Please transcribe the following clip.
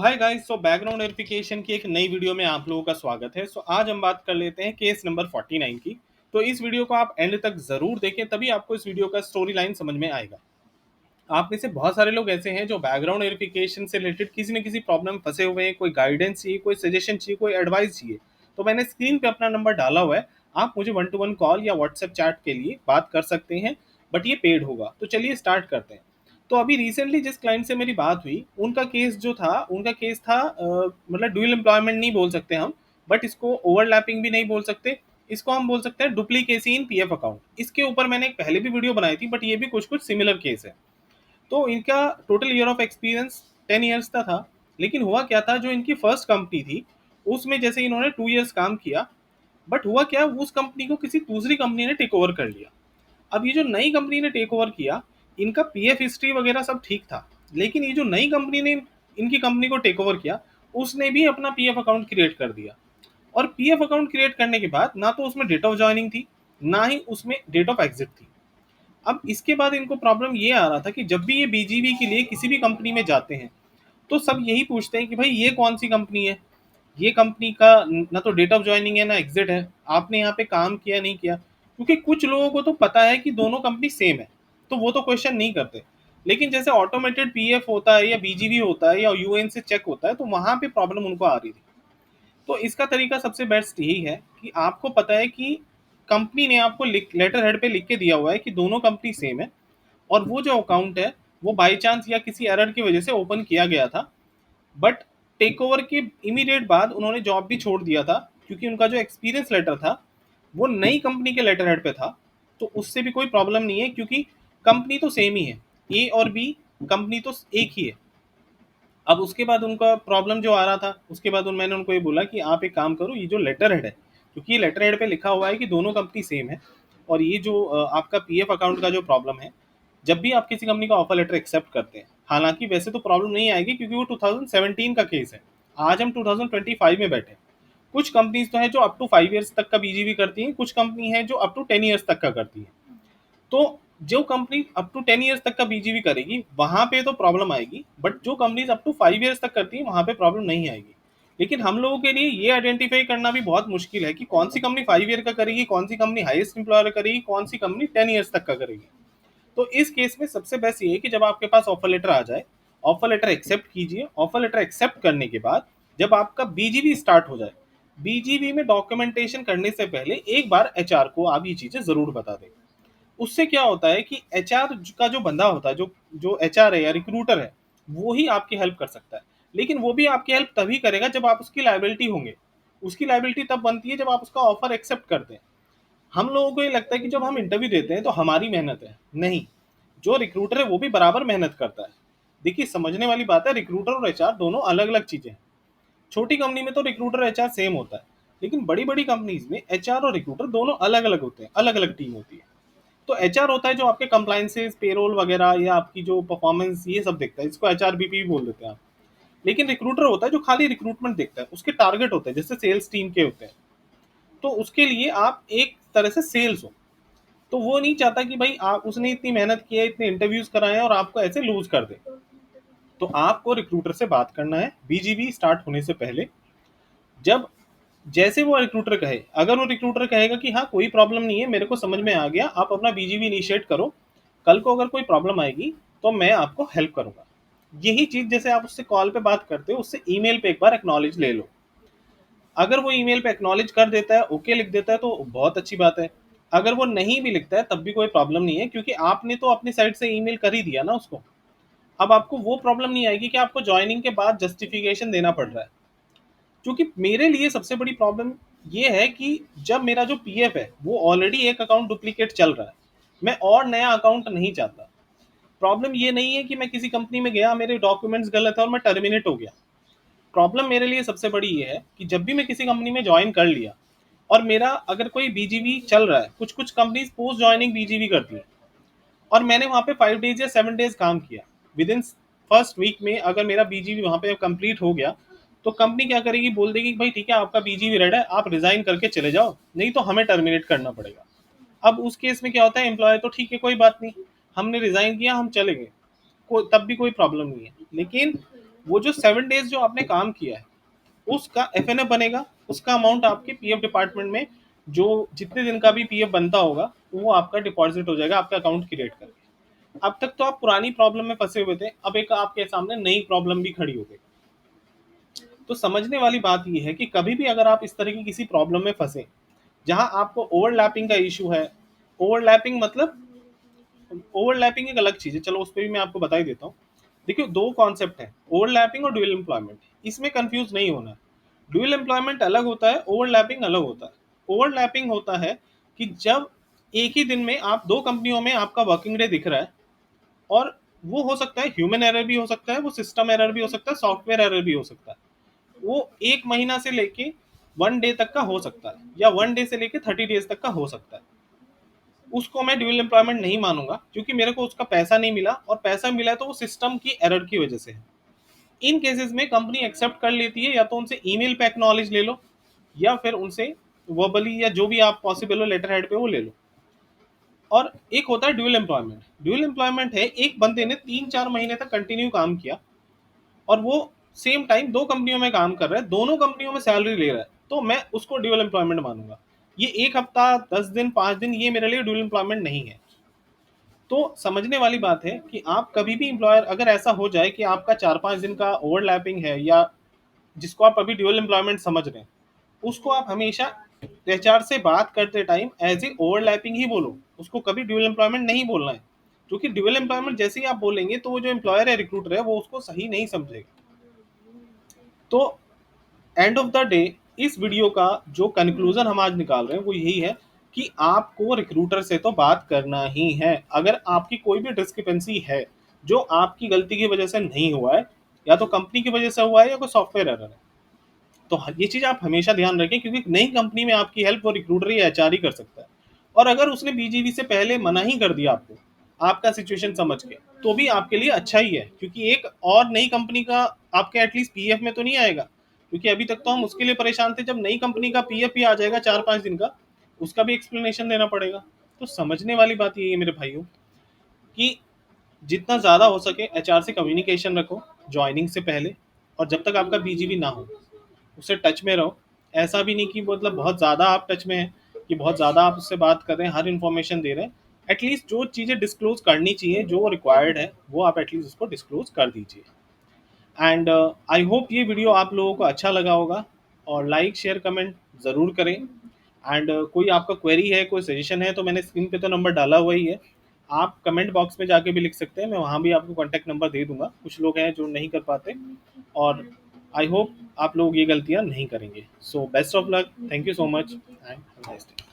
Hi guys. Background verification की एक नई वीडियो में आप लोगों का स्वागत है। आज हम बात कर लेते हैं केस नंबर 49 की। तो इस वीडियो को आप एंड तक जरूर देखें, तभी आपको इस वीडियो का स्टोरी लाइन समझ में आएगा। आप में से बहुत सारे लोग ऐसे हैं जो बैकग्राउंड वेरिफिकेशन से रिलेटेड किसी न किसी प्रॉब्लम में फंसे हुए हैं। कोई गाइडेंस चाहिए, कोई सजेशन चाहिए, कोई एडवाइस चाहिए। तो मैंने स्क्रीन पे अपना नंबर डाला हुआ है। आप मुझे 1-to-1 कॉल या व्हाट्सएप चैट के लिए बात कर सकते हैं, बट ये पेड होगा। तो चलिए स्टार्ट करते हैं। तो अभी रिसेंटली जिस क्लाइंट से मेरी बात हुई, उनका केस था मतलब ड्यूल एम्प्लॉयमेंट नहीं बोल सकते हम, बट इसको ओवरलैपिंग भी नहीं बोल सकते। इसको हम बोल सकते हैं डुप्लीकेसी इन पीएफ अकाउंट। इसके ऊपर मैंने एक पहले भी वीडियो बनाई थी, बट ये भी कुछ कुछ सिमिलर केस है। तो इनका total year of experience 10 years का था। लेकिन हुआ क्या था, जो इनकी फर्स्ट कंपनी थी उसमें जैसे इन्होंने 2 ईयर्स काम किया, बट हुआ क्या, उस कंपनी को किसी दूसरी कंपनी ने टेक ओवर कर लिया। अब ये जो नई कंपनी ने टेक ओवर किया, इनका पीएफ हिस्ट्री वगैरह सब ठीक था। लेकिन ये जो नई कंपनी ने इनकी कंपनी को टेक ओवर किया, उसने भी अपना पीएफ अकाउंट क्रिएट कर दिया। और पीएफ अकाउंट क्रिएट करने के बाद ना तो उसमें डेट ऑफ ज्वाइनिंग थी, ना ही उसमें डेट ऑफ एग्जिट थी। अब इसके बाद इनको प्रॉब्लम ये आ रहा था कि जब भी ये बीजीवी के लिए किसी भी कंपनी में जाते हैं, तो सब यही पूछते हैं कि भाई ये कौन सी कंपनी है, ये कंपनी का ना तो डेट ऑफ ज्वाइनिंग है ना एग्जिट है, आपने यहाँ पे काम किया नहीं किया। क्योंकि कुछ लोगों को तो पता है कि दोनों कंपनी सेम है, तो वो तो क्वेश्चन नहीं करते। लेकिन जैसे ऑटोमेटेड पीएफ होता है या बीजीवी होता है या यूएन से चेक होता है, तो वहां पे प्रॉब्लम उनको आ रही थी। तो इसका तरीका सबसे बेस्ट यही है कि आपको पता है कि कंपनी ने आपको लेटर हेड पे लिख के दिया हुआ है कि दोनों कंपनी सेम है, और वो जो अकाउंट है वो बाई चांस या किसी एरर की वजह से ओपन किया गया था। बट टेक ओवर के इमीडिएट बाद उन्होंने जॉब भी छोड़ दिया था, क्योंकि उनका जो एक्सपीरियंस लेटर था वो नई कंपनी के लेटर हेड पे था। तो उससे भी कोई प्रॉब्लम नहीं है, क्योंकि कंपनी तो सेम ही है, ए और बी कंपनी तो एक ही है। अब उसके बाद उनका प्रॉब्लम जो आ रहा था, उसके बाद मैंने उनको ये बोला कि आप एक काम करो, ये जो लेटर हेड है, क्योंकि ये लेटर हेड पे लिखा हुआ है कि दोनों कंपनी सेम है, और ये जो आपका पीएफ अकाउंट का जो प्रॉब्लम है, जब भी आप किसी कंपनी का ऑफर लेटर एक्सेप्ट करते हैं, हालांकि वैसे तो प्रॉब्लम नहीं आएगी क्योंकि वो 2017 का केस है। आज हम 2025 में बैठे हैं। कुछ कंपनीज तो है जो अप टू 5 ईयर्स तक का बीजीवी करती हैं, कुछ कंपनी है जो अप टू 10 ईयर्स तक का करती है। तो जो कंपनी अप टू 10 ईयर्स तक का बीजीवी करेगी वहां पे तो प्रॉब्लम आएगी, बट जो कंपनीज अप टू 5 ईयर्स तक करती है वहां पे प्रॉब्लम नहीं आएगी। लेकिन हम लोगों के लिए ये आइडेंटिफाई करना भी बहुत मुश्किल है कि कौन सी कंपनी 5 ईयर का करेगी, कौन सी कंपनी हाईएस्ट एम्प्लॉयर करेगी, कौन सी कंपनी 10 ईयर्स तक का करेगी। तो इस केस में सबसे बेस्ट ये है कि जब आपके पास ऑफर लेटर आ जाए, ऑफर लेटर एक्सेप्ट कीजिए। ऑफर लेटर एक्सेप्ट करने के बाद जब आपका बीजीवी स्टार्ट हो जाए, बीजीवी में डॉक्यूमेंटेशन करने से पहले एक बार एचआर को आप ये चीजें जरूर बता दें। उससे क्या होता है कि एचआर का जो बंदा होता है, जो जो एचआर है या रिक्रूटर है, वो ही आपकी हेल्प कर सकता है। लेकिन वो भी आपकी हेल्प तभी करेगा जब आप उसकी लायबिलिटी होंगे। उसकी लायबिलिटी तब बनती है जब आप उसका ऑफर एक्सेप्ट करते हैं। हम लोगों को ये लगता है कि जब हम इंटरव्यू देते हैं तो हमारी मेहनत है, नहीं, जो रिक्रूटर है वो भी बराबर मेहनत करता है। देखिए, समझने वाली बात है, रिक्रूटर और एचआर दोनों अलग अलग चीजें हैं। छोटी कंपनी में तो रिक्रूटर एचआर सेम होता है, लेकिन बड़ी बड़ी कंपनीज में एचआर और रिक्रूटर दोनों अलग अलग होते हैं, अलग अलग टीम होती है। तो एचआर होता है जो आपके कंप्लाइंसेस, पेरोल वगैरह या आपकी जो परफॉर्मेंस, ये सब देखता है, इसको एचआरबीपी भी बोल देते हैं आप। लेकिन रिक्रूटर होता है जो खाली रिक्रूटमेंट देखता है, उसके टारगेट होते हैं जैसे सेल्स टीम के होते हैं। तो उसके लिए आप एक तरह से सेल्स हो। तो वो नहीं चाहता कि भाई आप, उसने इतनी मेहनत की है, इतने इंटरव्यूज कराए हैं और आपको ऐसे लूज कर दे। तो आपको रिक्रूटर से बात करना है बीजीबी स्टार्ट होने से पहले। जब जैसे वो रिक्रूटर कहे, अगर वो रिक्रूटर कहेगा कि हाँ कोई प्रॉब्लम नहीं है, मेरे को समझ में आ गया, आप अपना बीजीवी इनिशिएट करो, कल को अगर कोई प्रॉब्लम आएगी तो मैं आपको हेल्प करूंगा। यही चीज जैसे आप उससे कॉल पे बात करते हो, उससे ईमेल पे एक बार एक्नॉलेज ले लो। अगर वो ईमेल पे एक्नॉलेज कर देता है, ओके लिख देता है, तो बहुत अच्छी बात है। अगर वो नहीं भी लिखता है तब भी कोई प्रॉब्लम नहीं है, क्योंकि आपने तो अपनी साइड से ईमेल कर ही दिया ना उसको। अब आपको वो प्रॉब्लम नहीं आएगी कि आपको ज्वाइनिंग के बाद जस्टिफिकेशन देना पड़ रहा है। क्योंकि मेरे लिए सबसे बड़ी प्रॉब्लम ये है कि जब मेरा जो पीएफ है वो ऑलरेडी एक अकाउंट डुप्लीकेट चल रहा है, मैं और नया अकाउंट नहीं चाहता। प्रॉब्लम ये नहीं है कि मैं किसी कंपनी में गया, मेरे डॉक्यूमेंट्स गलत है और मैं टर्मिनेट हो गया। प्रॉब्लम मेरे लिए सबसे बड़ी ये है कि जब भी मैं किसी कंपनी में ज्वाइन कर लिया और मेरा अगर कोई बीजीवी चल रहा है, कुछ कुछ कंपनीज पोस्ट ज्वाइनिंग बीजीवी करती है, और मैंने वहाँ पे 5 डेज या 7 डेज काम किया, विद इन फर्स्ट वीक में अगर मेरा बीजीवी वहाँ पे कंप्लीट हो गया, तो कंपनी क्या करेगी, बोल देगी कि भाई ठीक है, आपका बीजीवी रेड है, आप रिजाइन करके चले जाओ, नहीं तो हमें टर्मिनेट करना पड़ेगा। अब उस केस में क्या होता है, एम्प्लॉय तो ठीक है कोई बात नहीं, हमने रिजाइन किया, हम चले गए, तब भी कोई प्रॉब्लम नहीं है। लेकिन वो जो 7 डेज जो आपने काम किया है उसका एफएनएफ बनेगा, उसका अमाउंट आपके पीएफ डिपार्टमेंट में जो जितने दिन का भी पीएफ बनता होगा वो आपका डिपॉजिट हो जाएगा आपका अकाउंट क्रिएट करके। अब तक तो आप पुरानी प्रॉब्लम में फंसे हुए थे, अब एक आपके सामने नई प्रॉब्लम भी खड़ी हो गई। तो समझने वाली बात यह है कि कभी भी अगर आप इस तरह की किसी प्रॉब्लम में फंसे जहां आपको ओवरलैपिंग का इशू है, ओवरलैपिंग मतलब ओवरलैपिंग एक अलग चीज है, चलो उस पर भी मैं आपको बता ही देता हूँ। देखिए दो कॉन्सेप्ट है, ओवरलैपिंग और ड्यूअल एम्प्लॉयमेंट, इसमें कंफ्यूज नहीं होना है। ड्यूअल एम्प्लॉयमेंट अलग होता है, ओवरलैपिंग अलग होता है। ओवरलैपिंग होता है कि जब एक ही दिन में आप दो कंपनियों में आपका वर्किंग डे दिख रहा है, और वो हो सकता है ह्यूमन एरर भी हो सकता है, वो सिस्टम एरर भी हो सकता है, सॉफ्टवेयर एरर भी हो सकता है। वो एक महीना से लेके 1 डे तक का हो सकता है, या 1 डे से लेके 30 डेज तक का हो सकता है। उसको मैं ड्यूअल एम्प्लॉयमेंट नहीं मानूंगा, क्योंकि मेरे को उसका पैसा नहीं मिला, और पैसा मिला है तो वो सिस्टम की एरर की वजह से है। इन केसेस में कंपनी एक्सेप्ट कर लेती है, या तो उनसे ईमेल पे एक्नॉलेज ले लो, या फिर उनसे वर्बली या जो भी आप पॉसिबल हो लेटर हेड पे वो ले लो। और एक होता है ड्यूअल एम्प्लॉयमेंट। ड्यूअल एम्प्लॉयमेंट है एक बंदे ने 3-4 महीने तक कंटिन्यू काम किया, और वो सेम टाइम दो कंपनियों में काम कर रहा है, दोनों कंपनियों में सैलरी ले रहा है, तो मैं उसको ड्यूअल एम्प्लॉयमेंट मानूंगा। ये 1 हफ्ता, 10 दिन, 5 दिन, ये मेरे लिए ड्यूअल एम्प्लॉयमेंट नहीं है। तो समझने वाली बात है कि आप कभी भी एम्प्लॉयर, अगर ऐसा हो जाए कि आपका 4-5 दिन का ओवरलैपिंग है, या जिसको आप अभी ड्यूअल एम्प्लॉयमेंट समझ रहे हैं, उसको आप हमेशा एचआर से बात करते टाइम एज ए ओवरलैपिंग ही बोलो, उसको कभी ड्यूअल एम्प्लॉयमेंट नहीं बोलना है। क्योंकि ड्यूअल एम्प्लॉयमेंट जैसे ही आप बोलेंगे तो वो जो एम्प्लॉयर है, रिक्रूटर है, वो उसको सही नहीं समझेगा। तो एंड ऑफ द डे इस वीडियो का जो कंक्लूजन हम आज निकाल रहे हैं वो यही है कि आपको रिक्रूटर से तो बात करना ही है। अगर आपकी कोई भी डिस्क्रिपेंसी है जो आपकी गलती की वजह से नहीं हुआ है, या तो कंपनी की वजह से हुआ है, या कोई सॉफ्टवेयर एरर है, तो ये चीज आप हमेशा ध्यान रखें, क्योंकि नई कंपनी में आपकी हेल्प वो रिक्रूटर या एचआर ही कर सकता है। और अगर उसने बीजीवी से पहले मना ही कर दिया आपको, आपका सिचुएशन समझ के, तो भी आपके लिए अच्छा ही है, क्योंकि एक और नई कंपनी का आपके एटलीस्ट पीएफ में तो नहीं आएगा। क्योंकि अभी तक तो हम उसके लिए परेशान थे, जब नई कंपनी का पीएफ भी आ जाएगा 4-5 दिन का, उसका भी एक्सप्लेनेशन देना पड़ेगा। तो समझने वाली बात ये है मेरे भाइयों, कि जितना ज़्यादा हो सके एचआर से कम्युनिकेशन रखो ज्वाइनिंग से पहले, और जब तक आपका बीजीवी ना हो उससे टच में रहो। ऐसा भी नहीं कि मतलब बहुत ज़्यादा आप टच में हैं, कि बहुत ज़्यादा आप उससे बात कर रहे हैं, हर इन्फॉर्मेशन दे रहे हैं। एटलीस्ट जो चीज़ें डिस्क्लोज करनी चाहिए, जो रिक्वायर्ड है, वो आप एटलीस्ट उसको डिस्क्लोज कर दीजिए। एंड आई होप ये वीडियो आप लोगों को अच्छा लगा होगा, और लाइक शेयर कमेंट ज़रूर करें। एंड कोई आपका क्वेरी है, कोई सजेशन है, तो मैंने स्क्रीन पे तो नंबर डाला हुआ ही है, आप कमेंट बॉक्स में जाके भी लिख सकते हैं, मैं वहाँ भी आपको कॉन्टैक्ट नंबर दे दूंगा। कुछ लोग हैं जो नहीं कर पाते, और आई होप आप लोग ये गलतियाँ नहीं करेंगे। So best of luck, thank you so much, and have a nice day.